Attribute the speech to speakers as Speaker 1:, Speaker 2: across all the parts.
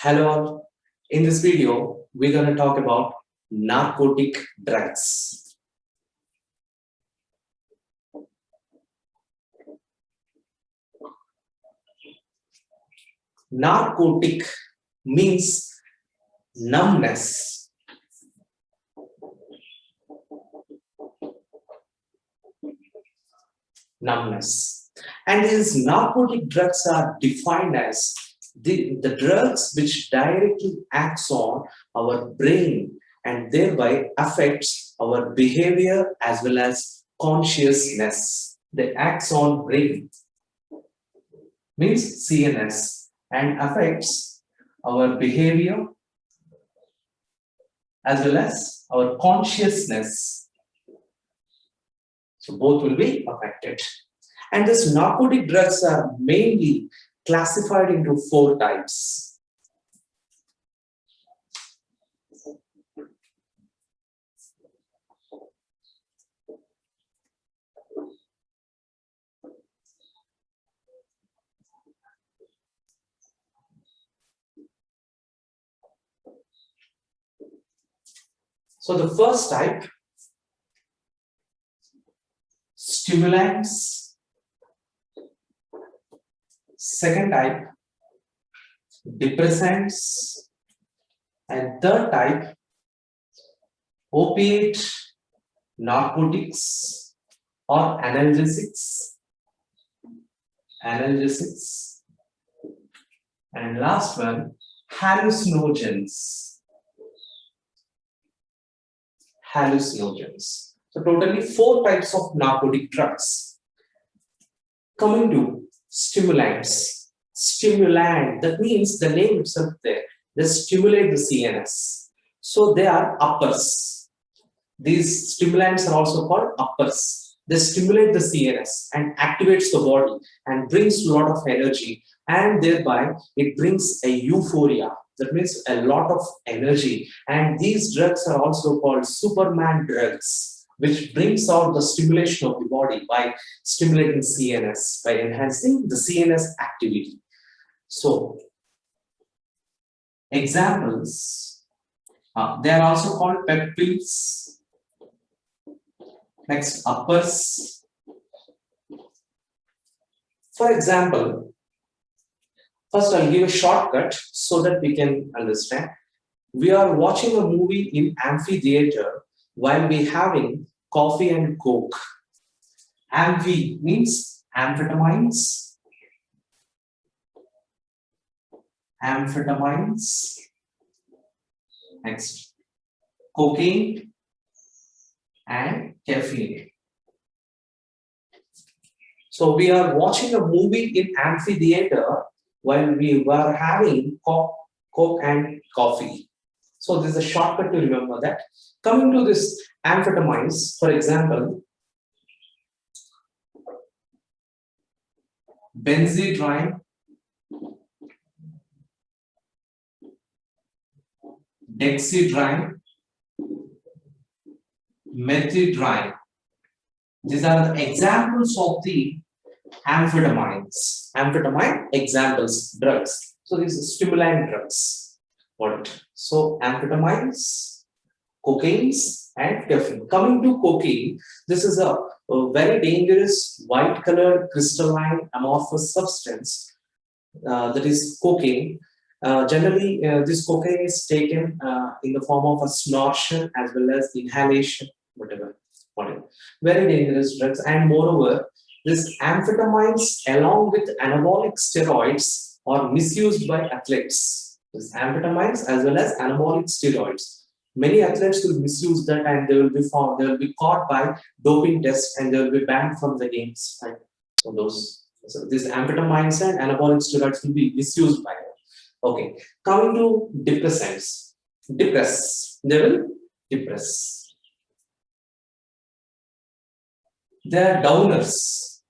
Speaker 1: Hello all. In this video, we're going to talk about narcotic drugs. Narcotic means numbness. And these narcotic drugs are defined as the drugs which directly acts on our brain and thereby affects our behavior as well as consciousness. They acts on brain means CNS and affects our behavior as well as our consciousness. So both will be affected. And these narcotic drugs are mainly classified into 4 types. So the first type, stimulants. Second type, depressants. And third type, opiate, narcotics or analgesics. And last one, hallucinogens. So totally 4 types of narcotic drugs. Coming to stimulants. Stimulant, that means the name itself there. They stimulate the CNS. So they are uppers. These stimulants are also called uppers. They stimulate the CNS and activates the body and brings a lot of energy, and thereby it brings a euphoria. That means a lot of energy. And these drugs are also called Superman drugs, which brings out the stimulation of the body by stimulating CNS, by enhancing the CNS activity. So, examples, they are also called pep pills. Next, uppers. For example, first I'll give a shortcut so that we can understand. We are watching a movie in amphitheater while we're having coffee and coke. Amphi means amphetamines. Next, cocaine and caffeine. So we are watching a movie in amphitheater while we were having coke and coffee. So this is a shortcut to remember that. Coming to this amphetamines, for example, benzodiazepine, dexedrine, methadone. These are the examples of the amphetamines. Amphetamine examples, drugs. So these are stimulant drugs. What? So amphetamines, cocaines, and caffeine. Coming to cocaine, this is a very dangerous white-colored crystalline amorphous substance. That is cocaine. Generally, this cocaine is taken in the form of a snortion as well as inhalation, whatever. Very dangerous drugs, and moreover, this amphetamines along with anabolic steroids are misused by athletes. This amphetamines as well as anabolic steroids. Many athletes will misuse that, and they will be found. They will be caught by doping tests, and they will be banned from the games. Right? So these amphetamines and anabolic steroids will be misused by them. Okay, coming to depressants. They will depress. They are downers.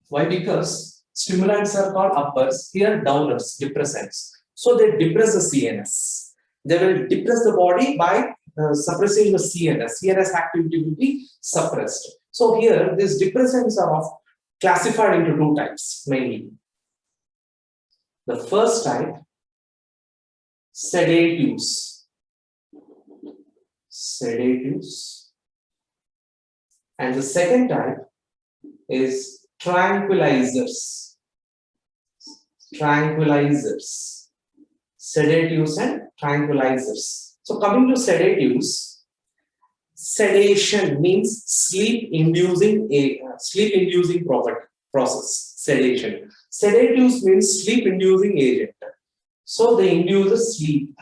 Speaker 1: Why? Because stimulants are called uppers. Here, downers, depressants. So they depress the CNS. They will depress the body by suppressing the CNS. CNS activity will be suppressed. So here, these depressants are classified into 2 types mainly. The first type, sedatives, and the second type is tranquilizers, sedatives and tranquilizers. So coming to sedatives, sedation means sleep-inducing process. Sedation. Sedatives means sleep-inducing agent. So they induce sleep.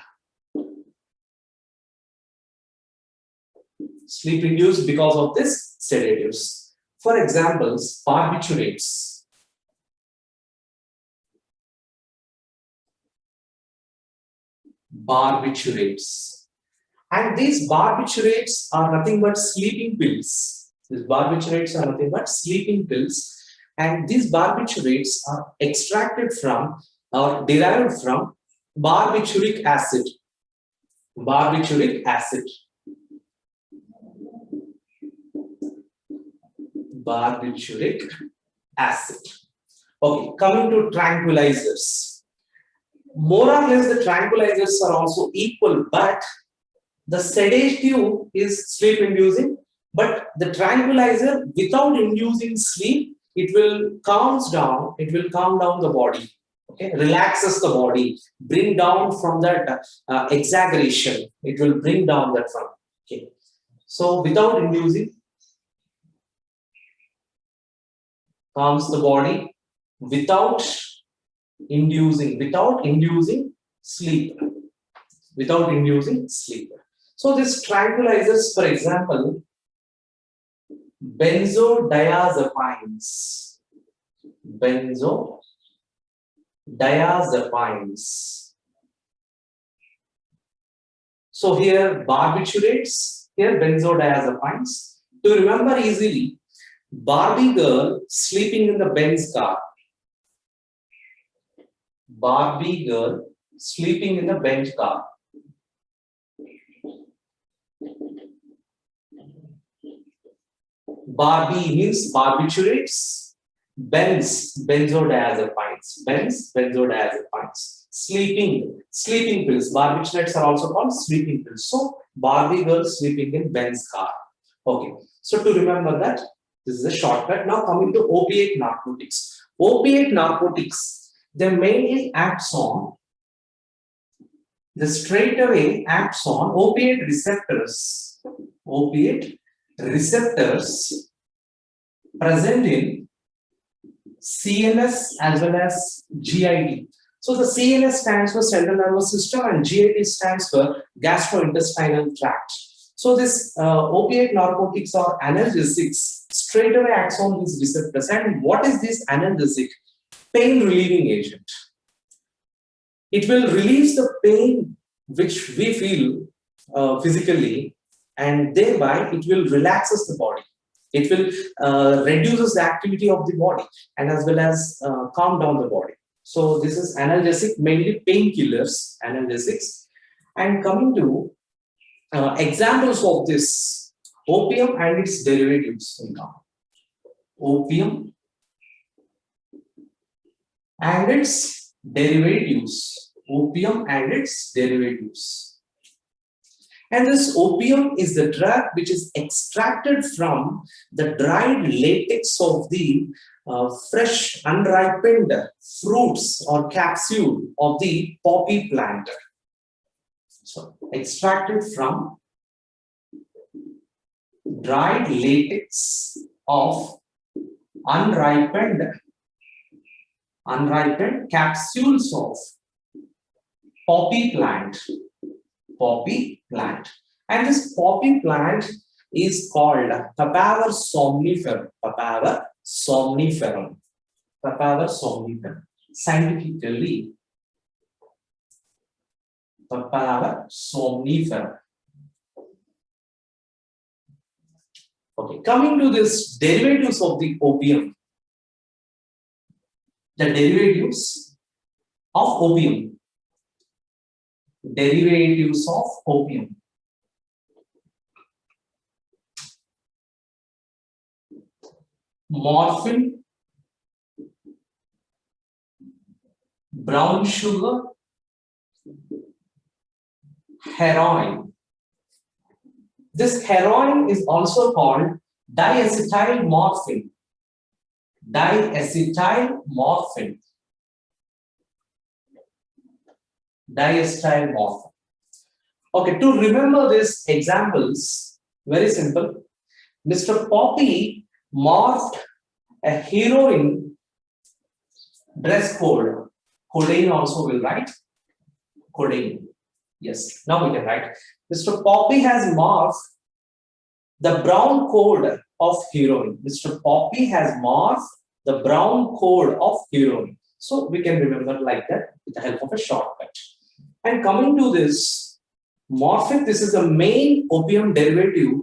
Speaker 1: Sleep induced because of this sedatives. For examples, barbiturates. And these barbiturates are nothing but sleeping pills. And these barbiturates are extracted from or derived from barbituric acid. Okay, coming to tranquilizers. More or less the tranquilizers are also equal, but the sedative is sleep inducing, but the tranquilizer without inducing sleep, it will calm down the body. Okay, relaxes the body, bring down from that exaggeration. It will bring down that from. Okay, so without inducing, calms the body, without inducing sleep. So these tranquilizers, for example, benzodiazepines. So here barbiturates, here benzodiazepines. To remember easily, Barbie girl sleeping in the Benz car. Barbie girl sleeping in the Benz car. Barbie means barbiturates. Benz, benzodiazepines. Sleeping pills. Barbiturates are also called sleeping pills. So Barbie girl sleeping in Benz car. Okay. So to remember that, this is a shortcut. Now coming to opiate narcotics. They mainly acts on, opiate receptors present in CNS as well as GIT. So the CNS stands for central nervous system and GIT stands for gastrointestinal tract. So this opiate narcotics or analgesics straight away acts on these receptors. And what is this analgesic? Pain relieving agent. It will release the pain which we feel physically, and thereby it will relaxes the body. It will reduces the activity of the body and as well as calm down the body. So this is analgesic, mainly painkillers, analgesics. And coming to examples of this, opium and its derivatives. Opium and its derivatives. And this opium is the drug which is extracted from the dried latex of the fresh unripened fruits or capsule of the poppy plant. So extracted from dried latex of unripened capsules of poppy plant. And this poppy plant is called Papaver somniferum. Scientifically, Papaver somniferum. Okay, coming to this derivatives of the opium. The derivatives of opium. Morphine, brown sugar, heroin. This heroin is also called diacetylmorphine. Diacetylmorphine. Diacetylmorphine. Okay, to remember these examples, very simple. Mr. Poppy morphed a heroin dress code. Codeine also will write. Codeine. Yes, now we can write. Mr. Poppy has morphed the brown code of heroin. Mr. Poppy has morphed the brown code of heroin. So we can remember like that with the help of a shortcut. And coming to this, morphine, this is the main opium derivative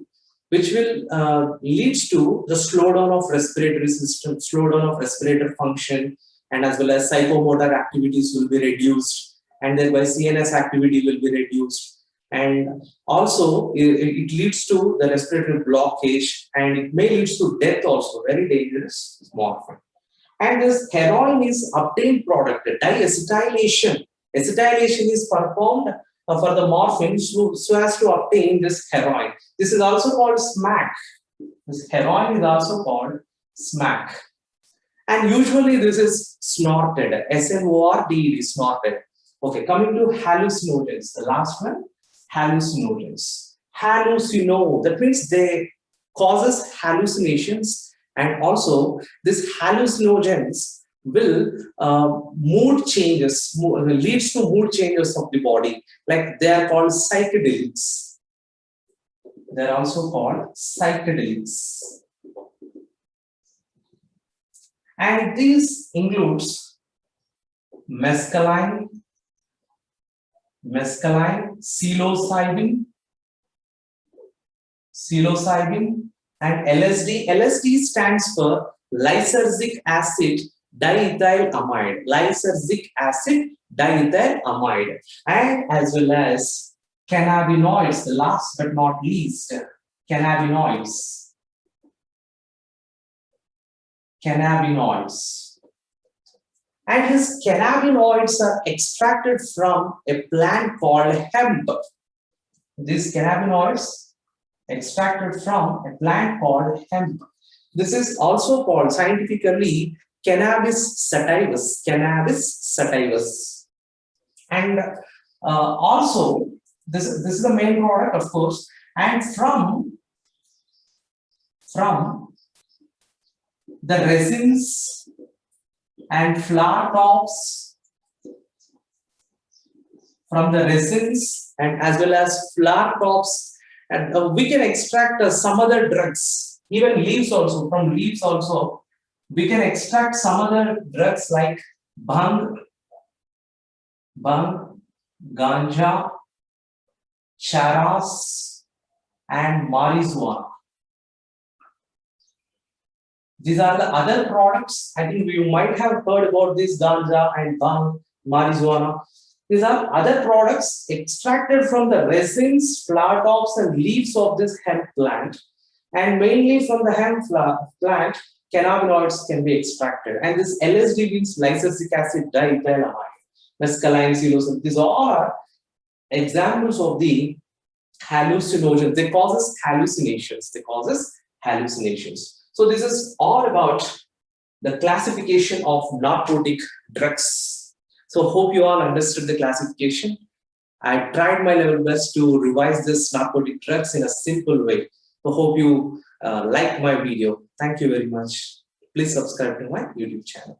Speaker 1: which will leads to the slowdown of respiratory system, slowdown of respiratory function, and as well as psychomotor activities will be reduced, and thereby CNS activity will be reduced. And also it leads to the respiratory blockage, and it may lead to death also, very dangerous morphine. And this heroin is obtained product, diacetylation. Acetylation is performed for the morphine so as to obtain this heroin. This is also called smack. This heroin is also called smack. And usually this is snorted, S-N-O-R-T-E-D, snorted. Okay, coming to hallucinogens, the last one, hallucinogens. Hallucino, that means they causes hallucinations, and also this hallucinogens will mood changes, leads to mood changes of the body, like they are called psychedelics. They are also called psychedelics. And these includes mescaline, psilocybin, and LSD. LSD stands for lysergic acid diethylamide. Lysergic acid diethylamide, and as well as cannabinoids. The last but not least, cannabinoids. Cannabinoids. And his cannabinoids are extracted from a plant called hemp. These cannabinoids extracted from a plant called hemp. This is also called scientifically cannabis sativus. Cannabis sativus. And also, this is the main product, of course. And from the resins and flower tops, from the resins and as well as flower tops, and we can extract some other drugs, even leaves also. From leaves also we can extract some other drugs like bhang, ganja, charas, and marijuana. These are the other products. I think you might have heard about this ganja and bhang, marijuana. These are other products extracted from the resins, flower tops, and leaves of this hemp plant. And mainly from the hemp plant, cannabinoids can be extracted. And this LSD means lysergic acid diethylamide, mescaline, psilocybin. These all are examples of the hallucinogens. They cause hallucinations. So this is all about the classification of narcotic drugs. So hope you all understood the classification. I tried my level best to revise this narcotic drugs in a simple way. So hope you like my video. Thank you very much. Please subscribe to my YouTube channel.